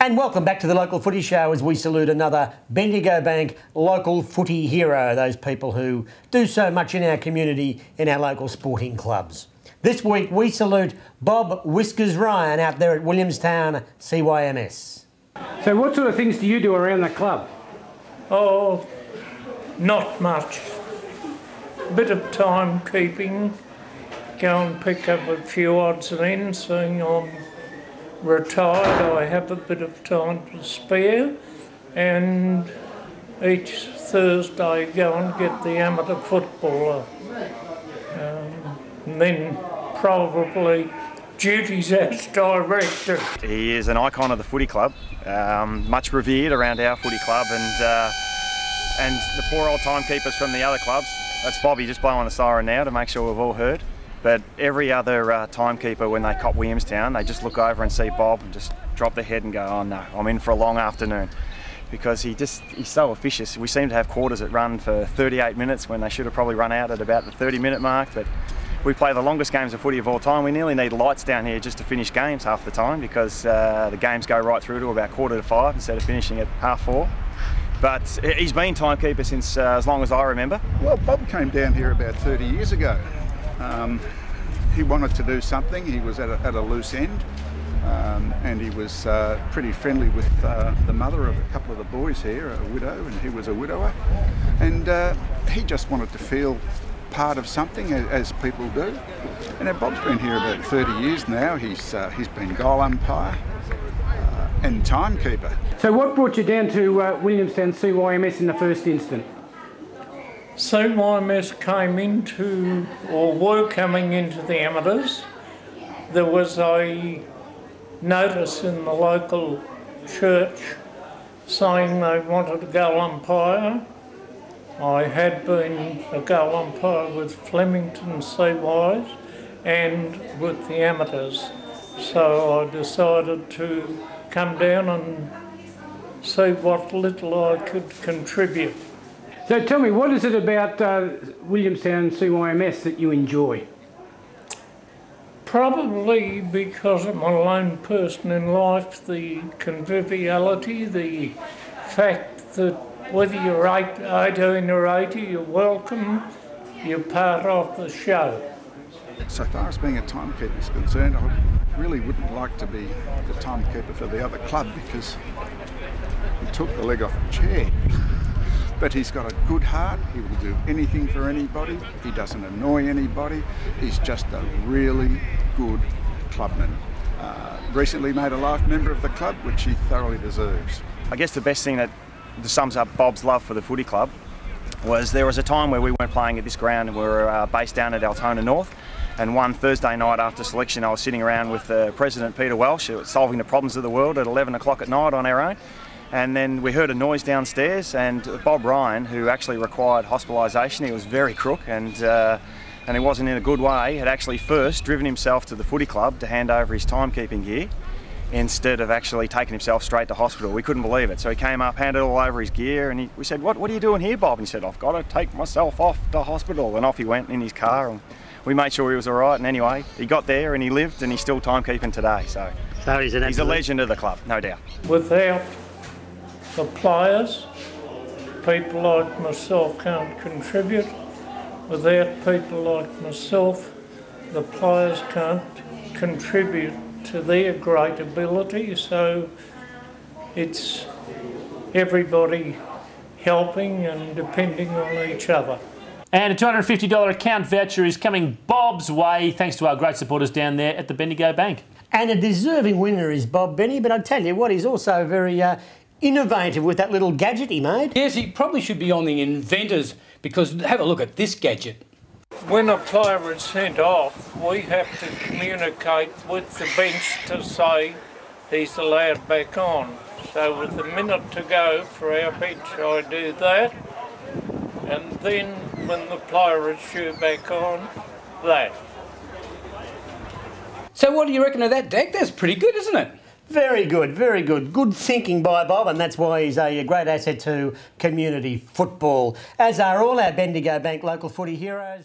And welcome back to the Local Footy Show as we salute another Bendigo Bank local footy hero, those people who do so much in our community, in our local sporting clubs. This week we salute Bob Whiskers Ryan out there at Williamstown CYMS. So what sort of things do you do around the club? Oh, not much. Bit of timekeeping, go and pick up a few odds and ends, seeing I'm retired, I have a bit of time to spare, and each Thursday go and get the amateur footballer. And then probably duties as director. He is an icon of the footy club, much revered around our footy club, and the poor old timekeepers from the other clubs. That's Bobby just blowing the siren now to make sure we've all heard. But every other timekeeper, when they cop Williamstown, they just look over and see Bob and just drop their head and go, oh no, I'm in for a long afternoon. Because he's so officious. We seem to have quarters that run for 38 minutes when they should have probably run out at about the 30-minute mark. But we play the longest games of footy of all time. We nearly need lights down here just to finish games half the time, because the games go right through to about 4:45 instead of finishing at 4:30. But he's been timekeeper since as long as I remember. Well, Bob came down here about 30 years ago. He wanted to do something. He was at a loose end, and he was pretty friendly with the mother of a couple of the boys here, a widow, and he was a widower. And he just wanted to feel part of something, as people do. And now Bob's been here about 30 years now. He's been goal umpire and timekeeper. So what brought you down to Williamstown CYMS in the first instance? CYMS came into, or were coming into the amateurs. There was a notice in the local church saying they wanted a goal umpire. I had been a goal umpire with Flemington CYs and with the amateurs. So I decided to come down and see what little I could contribute. So tell me, what is it about Williamstown CYMS that you enjoy? Probably because I'm a lone person in life, the conviviality, the fact that whether you're 18 or 80, you're welcome, you're part of the show. So far as being a timekeeper is concerned, I really wouldn't like to be the timekeeper for the other club, because he took the leg off a chair. But he's got a good heart. He will do anything for anybody. He doesn't annoy anybody. He's just a really good clubman. Recently made a life member of the club, which he thoroughly deserves. I guess the best thing that sums up Bob's love for the footy club was there was a time where we weren't playing at this ground and we were based down at Altona North. And one Thursday night after selection, I was sitting around with President Peter Welsh, solving the problems of the world at 11 o'clock at night on our own. And then we heard a noise downstairs, and Bob Ryan, who actually required hospitalisation, he was very crook and he wasn't in a good way, had actually first driven himself to the footy club to hand over his timekeeping gear instead of actually taking himself straight to hospital. We couldn't believe it. So he came up, handed all over his gear, and we said, what are you doing here, Bob? And he said, I've got to take myself off to hospital. And off he went in his car, and we made sure he was all right. And anyway, he got there and he lived, and he's still timekeeping today. So He's a legend of the club, no doubt. Without the players, people like myself can't contribute. Without people like myself, the players can't contribute to their great ability. So it's everybody helping and depending on each other. And a $250 account voucher is coming Bob's way, thanks to our great supporters down there at the Bendigo Bank. And a deserving winner is Bob Benny, but I tell you what, he's also very innovative with that little gadget he made. Yes, he probably should be on the inventors, because have a look at this gadget. When a player is sent off, we have to communicate with the bench to say he's allowed back on. So with a minute to go for our bench, I do that. And then when the player is due back on, that. So what do you reckon of that, Deck? That's pretty good, isn't it? Very good, very good. Good thinking by Bob, and that's why he's a great asset to community football, as are all our Bendigo Bank local footy heroes.